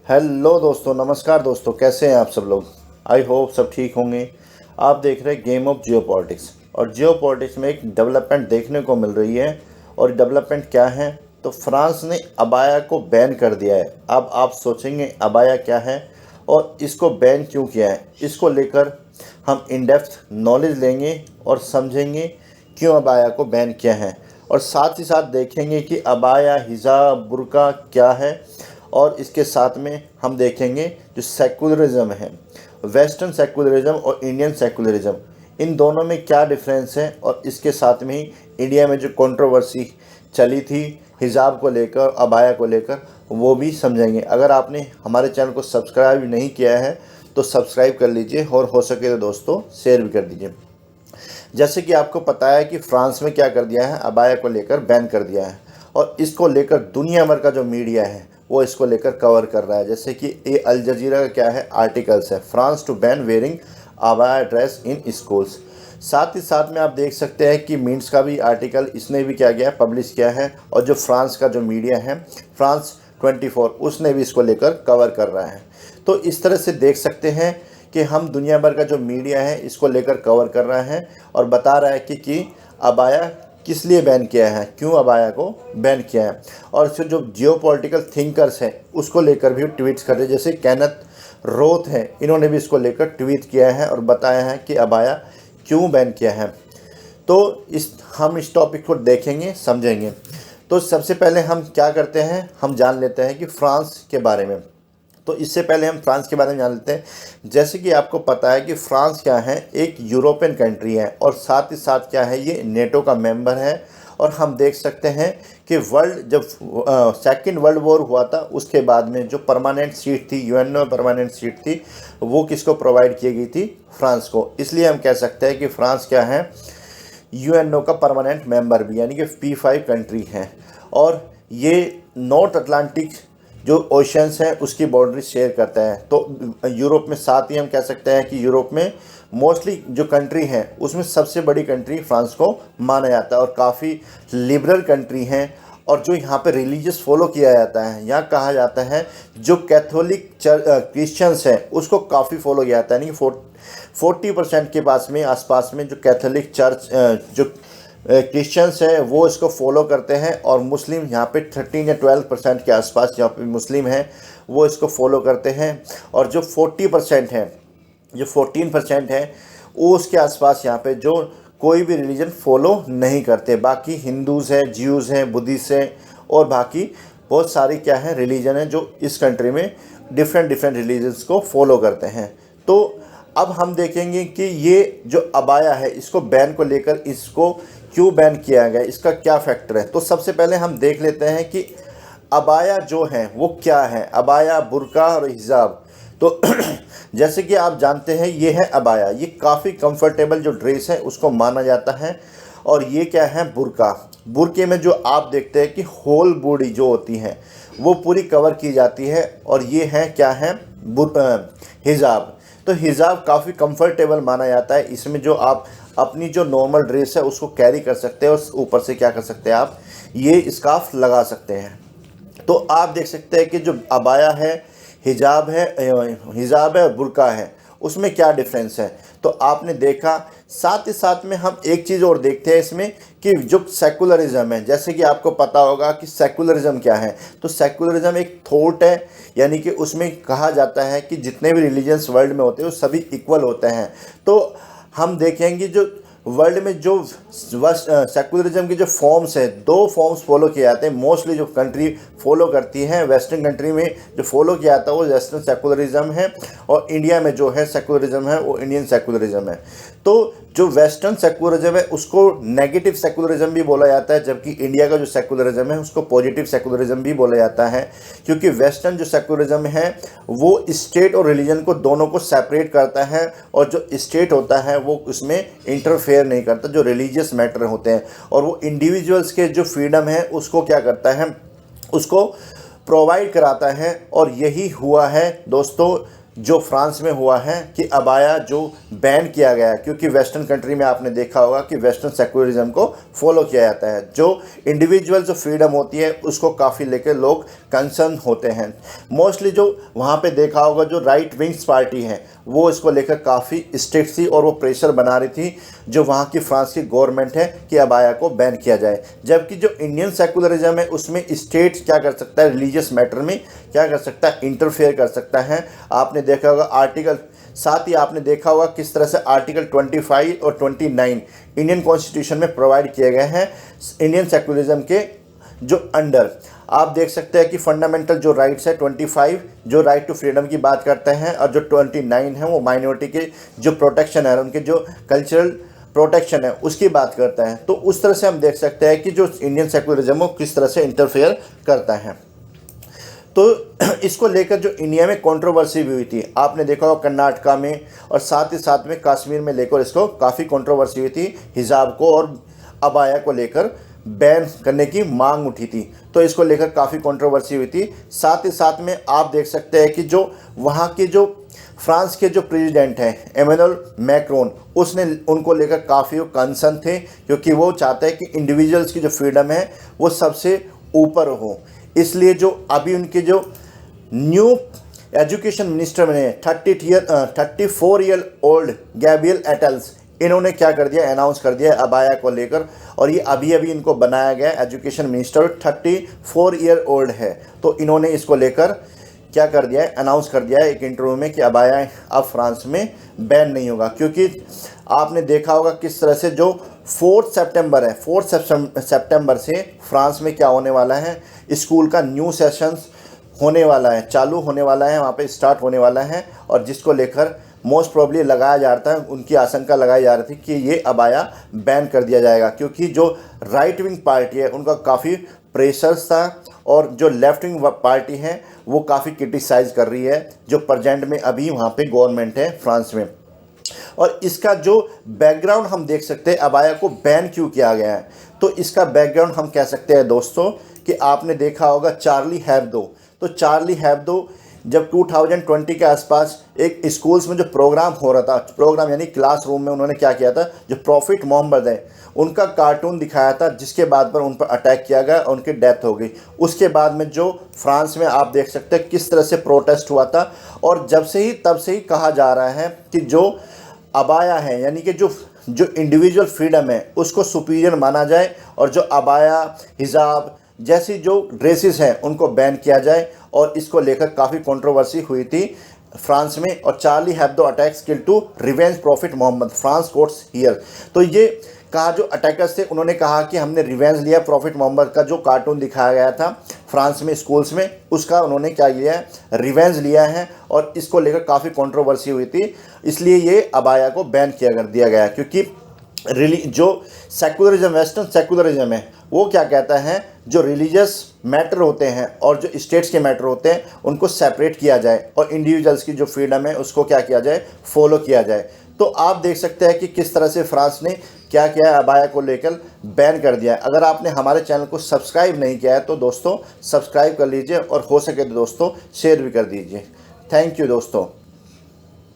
Hello दोस्तों, नमस्कार दोस्तों, कैसे हैं आप सब लोग। आई होप सब ठीक होंगे। आप देख रहे हैं गेम ऑफ जियो पॉलिटिक्स, और जियो पॉलिटिक्स में एक डेवलपमेंट देखने को मिल रही है। और डेवलपमेंट क्या है, तो फ्रांस ने अबाया को बैन कर दिया है। अब आप सोचेंगे अबाया क्या है और इसको बैन क्यों किया है। इसको लेकर हम इन डेप्थ नॉलेज लेंगे और समझेंगे क्यों अबाया को बैन किया है, और साथ ही साथ देखेंगे कि अबाया, हिजाब, बुर्का क्या है। और इसके साथ में हम देखेंगे जो सेकुलरिज्म है, वेस्टर्न सेकुलरिज्म और इंडियन सेकुलरिज्म, इन दोनों में क्या डिफरेंस है। और इसके साथ में ही इंडिया में जो कंट्रोवर्सी चली थी हिजाब को लेकर, अबाया को लेकर, वो भी समझेंगे। अगर आपने हमारे चैनल को सब्सक्राइब नहीं किया है तो सब्सक्राइब कर लीजिए, और हो सके तो दोस्तों शेयर भी कर दीजिए। जैसे कि आपको पता है कि फ्रांस में क्या कर दिया है, अबाया को लेकर बैन कर दिया है, और इसको लेकर दुनिया भर का जो मीडिया है वो इसको लेकर कवर कर रहा है। जैसे कि ये अल जजीरा का क्या है, आर्टिकल्स है, France to ban wearing abaya dress in schools. साथ ही साथ में आप देख सकते हैं कि मीन्स का भी आर्टिकल इसने भी क्या किया है, पब्लिश किया है। और जो फ्रांस का जो मीडिया है, फ्रांस 24, उसने भी इसको लेकर कवर कर रहा है। तो इस तरह से देख सकते हैं कि हम दुनिया भर का जो मीडिया है इसको लेकर कवर कर रहा है, और बता रहा है कि अबाया किस लिए बैन किया है, क्यों अबाया को बैन किया है। और फिर जो जियोपॉलिटिकल थिंकर्स हैं उसको लेकर भी ट्वीट्स कर रहे हैं। जैसे केनेथ रोथ हैं, इन्होंने भी इसको लेकर ट्वीट किया है और बताया है कि अबाया क्यों बैन किया है। तो हम इस टॉपिक को देखेंगे, समझेंगे। तो सबसे पहले हम क्या करते हैं, हम जान लेते हैं कि फ्रांस के बारे में। तो इससे पहले हम फ्रांस के बारे में जान लेते हैं। जैसे कि आपको पता है कि फ्रांस क्या है, एक यूरोपियन कंट्री है, और साथ ही साथ क्या है, ये नेटो का मेंबर है। और हम देख सकते हैं कि जब सेकेंड वर्ल्ड वॉर हुआ था उसके बाद में जो परमानेंट सीट थी, यूएनओ परमानेंट सीट थी, वो किसको प्रोवाइड की गई थी, फ्रांस को। इसलिए हम कह सकते हैं कि फ्रांस क्या है, यूएनओ का परमानेंट मेंबर भी, यानी कि P5 कंट्री है। और ये नॉर्थ अटलांटिक जो ओशंस है उसकी बाउंड्री शेयर करता है। तो यूरोप में, साथ ही हम कह सकते हैं कि यूरोप में मोस्टली जो कंट्री है उसमें सबसे बड़ी कंट्री फ्रांस को माना जाता है, और काफ़ी लिबरल कंट्री है। और जो यहाँ पे रिलीजियस फॉलो किया जाता है, यहाँ कहा जाता है जो कैथोलिक क्रिश्चियंस हैं उसको काफ़ी फॉलो किया जाता है, यानी 40% के पास में, आसपास में जो कैथोलिक चर्च जो क्रिश्चियंस है वो इसको फॉलो करते हैं। और मुस्लिम यहाँ पे 13 या 12% के आसपास यहाँ पे मुस्लिम हैं, वो इसको फॉलो करते हैं। और जो 40% है, जो 14% है, वो उसके आसपास यहाँ पे जो कोई भी रिलीजन फॉलो नहीं करते। बाकी हिंदूज़ हैं, ज्यूज़ हैं, बुद्धिस्ट हैं, और बाकी बहुत सारी क्या है रिलीजन है जो इस कंट्री में डिफरेंट रिलीजन्स को फॉलो करते हैं। तो अब हम देखेंगे कि ये जो अबाया है इसको बैन को लेकर, इसको क्यों बैन किया गया, इसका क्या फैक्टर है। तो सबसे पहले हम देख लेते हैं कि अबाया जो है वो क्या है, अबाया, बुर्का और हिजाब। तो जैसे कि आप जानते हैं ये है अबाया, ये काफ़ी कंफर्टेबल जो ड्रेस है उसको माना जाता है। और ये क्या है, बुर्का। बुर्के में जो आप देखते हैं कि होल बॉडी जो होती है वो पूरी कवर की जाती है। और ये है क्या है, हिजाब। तो हिजाब काफ़ी कंफर्टेबल माना जाता है। इसमें जो आप अपनी जो नॉर्मल ड्रेस है उसको कैरी कर सकते हैं, और ऊपर से क्या कर सकते हैं, आप ये स्कार्फ लगा सकते हैं। तो आप देख सकते हैं कि जो अबाया है, हिजाब है, और बुर्का है, उसमें क्या डिफरेंस है। तो आपने देखा। साथ ही साथ में हम एक चीज़ और देखते हैं इसमें कि जो सेकुलरिज्म है, जैसे कि आपको पता होगा कि सेकुलरिज्म क्या है। तो सेकुलरिज्म एक थॉट है, यानी कि उसमें कहा जाता है कि जितने भी रिलीजन्स वर्ल्ड में होते हैं वो सभी इक्वल होते हैं। तो हम देखेंगे जो वर्ल्ड में जो सेकुलरिज्म की जो फॉर्म्स है, 2 फॉर्म्स फॉलो किए जाते हैं। मोस्टली जो कंट्री फॉलो करती हैं, वेस्टर्न कंट्री में जो फॉलो किया जाता है वो वेस्टर्न सेकुलरिज्म है, और इंडिया में जो है सेकुलरिज्म है वो इंडियन सेकुलरिज्म है। तो जो वेस्टर्न सेकुलरिज्म है उसको नेगेटिव सेकुलरिज्म भी बोला जाता है, जबकि इंडिया का जो सेकुलरिज्म है उसको पॉजिटिव सेकुलरिज्म भी बोला जाता है। क्योंकि वेस्टर्न जो सेकुलरिज्म है वो स्टेट और रिलीजन को दोनों को सेपरेट करता है, और जो स्टेट होता है वो उसमें इंटरफेयर नहीं करता जो रिलीजियस मैटर होते हैं। और वो इंडिविजुअल्स के जो फ्रीडम है उसको क्या करता है, उसको प्रोवाइड कराता है। और यही हुआ है दोस्तों जो फ्रांस में हुआ है कि अबाया जो बैन किया गया है, क्योंकि वेस्टर्न कंट्री में आपने देखा होगा कि वेस्टर्न सेक्युलरिज्म को फॉलो किया जाता है। जो इंडिविजुअल जो फ्रीडम होती है उसको काफ़ी लेकर लोग कंसर्न होते हैं। मोस्टली जो वहाँ पे देखा होगा जो राइट विंग्स पार्टी है वो इसको लेकर काफ़ी स्ट्रिक्ट थी और वो प्रेशर बना रही थी जो वहाँ की फ्रांस की गवर्नमेंट है कि अबाया को बैन किया जाए। जबकि जो इंडियन सेक्युलरिज्म है उसमें स्टेट क्या कर सकता है, रिलीजियस मैटर में क्या कर सकता है, इंटरफेयर कर सकता है। आपने देखा होगा आर्टिकल, साथ ही आपने देखा होगा किस तरह से आर्टिकल 25 और 29 इंडियन कॉन्स्टिट्यूशन में प्रोवाइड किए गए हैं इंडियन सेक्युलरिज्म के जो अंडर। आप देख सकते हैं कि फंडामेंटल जो राइट्स है 25 जो राइट टू फ्रीडम की बात करते हैं और जो 29 है वो माइनॉरिटी के जो प्रोटेक्शन है, उनके जो कल्चरल प्रोटेक्शन है उसकी बात करता है। तो उस तरह से हम देख सकते हैं कि जो इंडियन सेक्युलरिज्म वो किस तरह से इंटरफेयर करता है। तो इसको लेकर जो इंडिया में कंट्रोवर्सी भी हुई थी, आपने देखा होगा कर्नाटका में और साथ ही साथ में कश्मीर में लेकर इसको काफ़ी कंट्रोवर्सी हुई थी। हिजाब को और अबाया को लेकर बैन करने की मांग उठी थी, तो इसको लेकर काफ़ी कंट्रोवर्सी हुई थी। साथ ही साथ में आप देख सकते हैं कि जो वहाँ के जो फ्रांस के जो प्रेसिडेंट हैं इमैनुअल मैक्रोन, उसने उनको लेकर काफ़ी कंसर्न थे, क्योंकि वो चाहते हैं कि इंडिविजुअल्स की जो फ्रीडम है वो सबसे ऊपर हो। इसलिए जो अभी उनके जो न्यू एजुकेशन मिनिस्टर बने 34 ईयर ओल्ड गैब्रियल एटल्स, इन्होंने क्या कर दिया, अनाउंस कर दिया अबाया को लेकर, और ये अभी अभी इनको बनाया गया एजुकेशन मिनिस्टर, 34 ईयर ओल्ड है। तो इन्होंने इसको लेकर क्या कर दिया है, अनाउंस कर दिया है एक इंटरव्यू में कि अबाया अब फ्रांस में बैन नहीं होगा। क्योंकि आपने देखा होगा किस तरह से जो 4 सितंबर है, 4 सितंबर से फ्रांस में क्या होने वाला है, स्कूल का न्यू सेशंस होने वाला है, चालू होने वाला है, वहाँ पे स्टार्ट होने वाला है, और जिसको लेकर मोस्ट प्रोबेबली लगाया जाता है, उनकी आशंका लगाई जा रही थी कि ये अबाया बैन कर दिया जाएगा। क्योंकि जो राइट विंग पार्टी है उनका काफ़ी प्रेशर्स था, और जो लेफ्ट विंग पार्टी है वो काफ़ी क्रिटिसाइज़ कर रही है जो प्रेजेंट में अभी वहाँ पे गवर्नमेंट है फ्रांस में। और इसका जो बैकग्राउंड हम देख सकते हैं अबाया को बैन क्यों किया गया है, तो इसका बैकग्राउंड हम कह सकते हैं दोस्तों कि आपने देखा होगा चार्ली हेब्दो। तो चार्ली हेब्दो जब 2020 के आसपास एक स्कूल्स में जो प्रोग्राम हो रहा था, प्रोग्राम यानी क्लासरूम में उन्होंने क्या किया था, जो प्रॉफिट मोहम्मद है उनका कार्टून दिखाया था, जिसके बाद पर उन पर अटैक किया गया और उनकी डेथ हो गई। उसके बाद में जो फ्रांस में आप देख सकते हैं किस तरह से प्रोटेस्ट हुआ था, और जब से ही तब से ही कहा जा रहा है कि जो अबाया है यानी कि जो इंडिविजुअल फ्रीडम है उसको सुपीरियर माना जाए, और जो अबाया हिजाब जैसी जो ड्रेसेस हैं उनको बैन किया जाए। और इसको लेकर काफ़ी कंट्रोवर्सी हुई थी फ्रांस में। और Charlie Hebdo attacks kill to revenge prophet Muhammad, France courts hear. तो ये कहा जो अटैकर्स थे उन्होंने कहा कि हमने रिवेंज लिया, प्रॉफिट मोहम्मद का जो कार्टून दिखाया गया था फ्रांस में स्कूल्स में उसका उन्होंने क्या किया है, रिवेंज लिया है, और इसको लेकर काफ़ी कंट्रोवर्सी हुई थी। इसलिए ये अबाया को बैन किया कर दिया गया, क्योंकि जो सेक्युलरिज्म, वेस्टर्न सेक्युलरिज्म है वो क्या कहता है, जो रिलीजियस मैटर होते हैं और जो स्टेट्स के मैटर होते हैं उनको सेपरेट किया जाए, और इंडिविजुअल्स की जो फ्रीडम है उसको क्या किया जाए, फॉलो किया जाए। तो आप देख सकते हैं कि किस तरह से फ्रांस ने क्या किया है, अबाया को लेकर बैन कर दिया है। अगर आपने हमारे चैनल को सब्सक्राइब नहीं किया है तो दोस्तों सब्सक्राइब कर लीजिए, और हो सके तो दोस्तों शेयर भी कर दीजिए। थैंक यू दोस्तों।